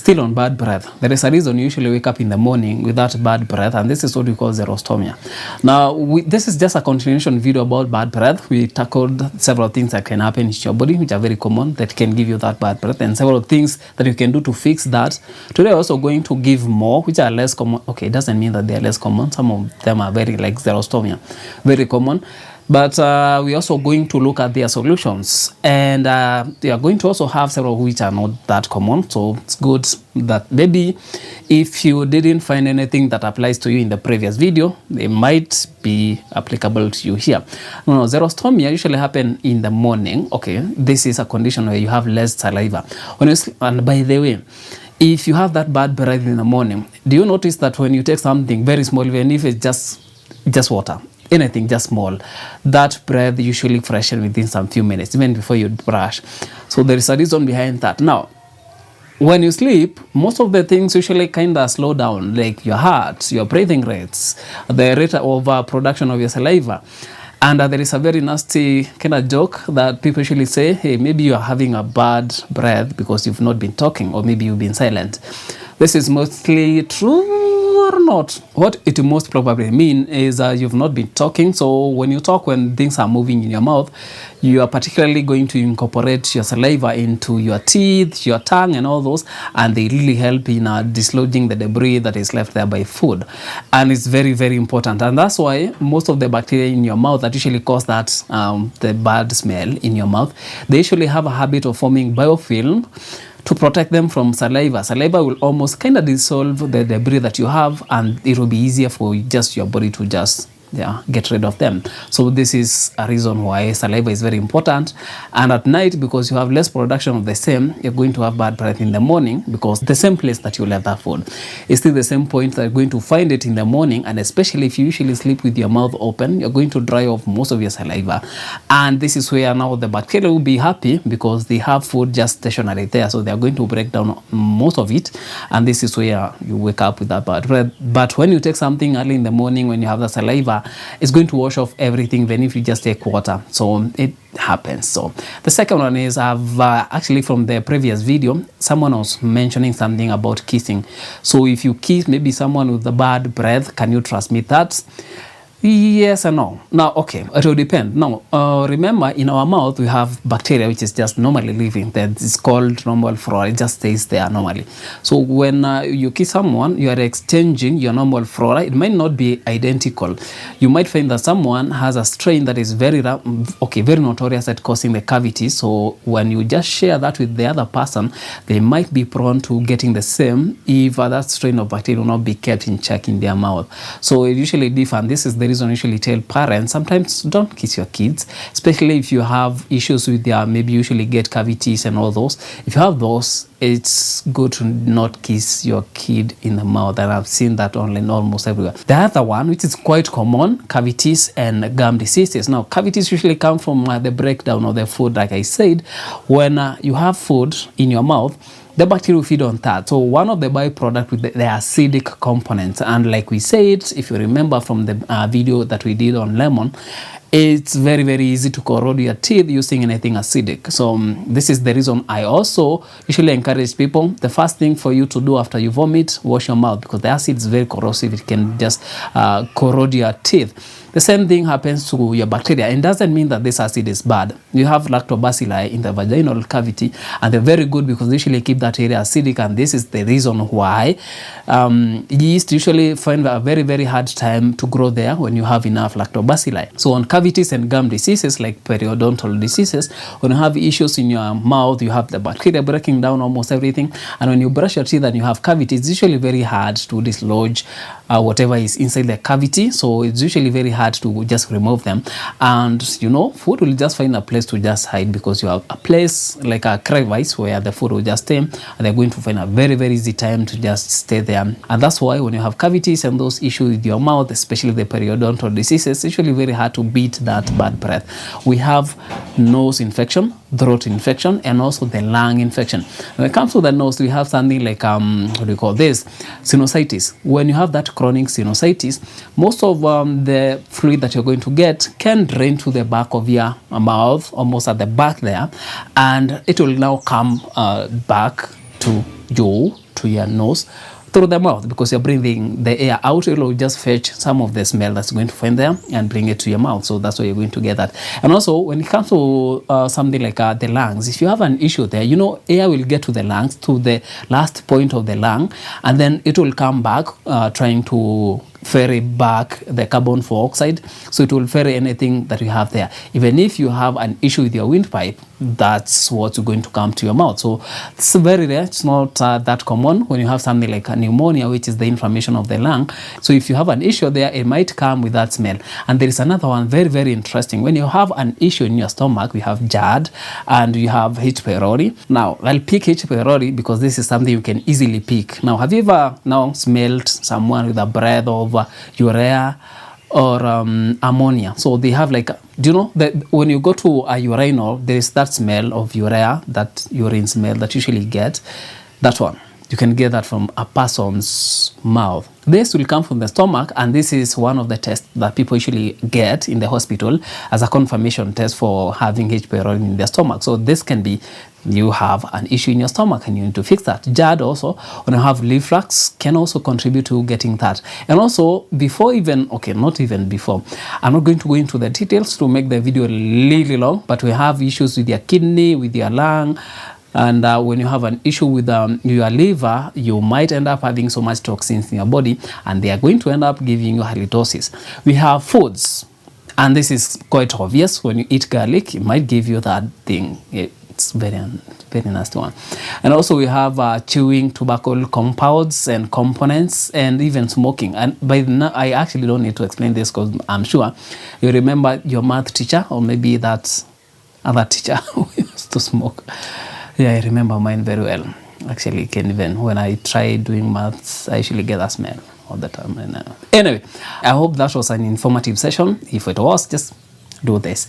still on bad breath. There is a reason you usually wake up in the morning with that bad breath, and this is what we call xerostomia. Now, this is just a continuation video about bad breath. We tackled several things that can happen in your body, which are very common, that can give you that bad breath, and several things that you can do to fix that. Today, I'm also going to give more, which are less common. Okay, it doesn't mean that they are less common. Some of them are very, like xerostomia, very common. But we're also going to look at their solutions, and we are going to also have several which are not that common. So it's good that maybe if you didn't find anything that applies to you in the previous video, they might be applicable to you here. No, xerostomia usually happen in the morning. Okay, this is a condition where you have less saliva. And by the way, if you have that bad breath in the morning, do you notice that when you take something very small, even if it's just water, anything just small, that breath usually freshen within some few minutes, even before you brush? So there is a reason behind that. Now, when you sleep, most of the things usually kind of slow down, like your heart, your breathing rates, the rate of production of your saliva. And there is a very nasty kind of joke that people usually say, hey, maybe you are having a bad breath because you've not been talking, or maybe you've been silent. This is mostly true or not. What it most probably mean is you've not been talking. So when you talk, when things are moving in your mouth, you are particularly going to incorporate your saliva into your teeth, your tongue, and all those, and they really help in dislodging the debris that is left there by food. And it's very, very important. And that's why most of the bacteria in your mouth that usually cause that the bad smell in your mouth, they usually have a habit of forming biofilm to protect them from saliva. Saliva will almost kind of dissolve the debris that you have, and it will be easier for just your body to just get rid of them. So this is a reason why saliva is very important. And at night, because you have less production of the same, you're going to have bad breath in the morning, because the same place that you left that food is still the same point that you're going to find it in the morning. And especially if you usually sleep with your mouth open, you're going to dry off most of your saliva. And this is where now the bacteria will be happy, because they have food just stationary there. So they're going to break down most of it. And this is where you wake up with that bad breath. But when you take something early in the morning, when you have the saliva, it's going to wash off everything, even if you just take water. So it happens. So the second one is, I've actually from the previous video, someone was mentioning something about kissing. So if you kiss maybe someone with the bad breath, can you transmit that? Yes and no. Now, okay, it will depend. Now, remember, in our mouth, we have bacteria, which is just normally living there. It's called normal flora. It just stays there normally. So when you kiss someone, you are exchanging your normal flora. It might not be identical. You might find that someone has a strain that is very notorious at causing the cavities. So when you just share that with the other person, they might be prone to getting the same if that strain of bacteria will not be kept in check in their mouth. So it usually differs. This is the reason I usually tell parents, sometimes don't kiss your kids, especially if you have issues with their, maybe you usually get cavities and all those. If you have those, it's good to not kiss your kid in the mouth, and I've seen that online almost everywhere. The other one, which is quite common, cavities and gum diseases. Now, cavities usually come from the breakdown of the food. Like I said, when you have food in your mouth, the bacteria will feed on that. So one of the byproducts with the acidic components, and like we said, if you remember from the video that we did on lemon, it's very, very easy to corrode your teeth using anything acidic. So this is the reason I also usually encourage people, the first thing for you to do after you vomit, wash your mouth, because the acid is very corrosive. It can just corrode your teeth. The same thing happens to your bacteria. It doesn't mean that this acid is bad. You have lactobacilli in the vaginal cavity, and they're very good because they usually keep that area acidic, and this is the reason why yeast usually find a very, very hard time to grow there when you have enough lactobacilli. So on cavities and gum diseases, like periodontal diseases, when you have issues in your mouth, you have the bacteria breaking down almost everything, and when you brush your teeth and you have cavities, it's usually very hard to dislodge whatever is inside the cavity. So it's usually very hard to just remove them, and you know, food will just find a place to just hide, because you have a place like a crevice where the food will just stay, and they're going to find a very, very easy time to just stay there. And that's why when you have cavities and those issues with your mouth, especially the periodontal diseases, it's usually very hard to beat that bad breath. We have nose infection, throat infection, and also the lung infection. When it comes to the nose, we have something like what do you call this? Sinusitis. When you have that chronic sinusitis, most of the fluid that you're going to get can drain to the back of your mouth, almost at the back there, and it will now come back to into your nose through the mouth, because you're breathing the air out. It will just fetch some of the smell that's going to find there and bring it to your mouth. So that's why you're going to get that. And also, when it comes to something like the lungs, if you have an issue there, you know, air will get to the lungs, to the last point of the lung, and then it will come back trying to ferry back the carbon dioxide, so it will ferry anything that you have there. Even if you have an issue with your windpipe, that's what's going to come to your mouth. So it's very rare. It's not that common when you have something like a pneumonia, which is the inflammation of the lung. So if you have an issue there, it might come with that smell. And there is another one very, very interesting. When you have an issue in your stomach, we have GERD and you have H. pylori. Now, I'll pick H. pylori because this is something you can easily pick. Now, have you ever now smelled someone with a breath of urea or ammonia? So they have like, do you know that when you go to a urinal, there is that smell of urea, that urine smell that you usually get. That one, you can get that from a person's mouth. This will come from the stomach, and this is one of the tests that people usually get in the hospital as a confirmation test for having H. pylori in their stomach. So this can be you have an issue in your stomach and you need to fix that. GERD also, when you have reflux, can also contribute to getting that. And also, before even, okay, not even before, I'm not going to go into the details to make the video really long, but we have issues with your kidney, with your lung, and when you have an issue with your liver, you might end up having so much toxins in your body, and they are going to end up giving you halitosis. We have foods, and this is quite obvious. When you eat garlic, it might give you that thing. It's very nasty one. And also we have chewing tobacco compounds and components, and even smoking. And by now, I actually don't need to explain this because I'm sure you remember your math teacher, or maybe that other teacher who used to smoke. Yeah, I remember mine very well. Actually, can even when I try doing maths, I usually get a smell all the time. And, anyway, I hope that was an informative session. If it was, just do this.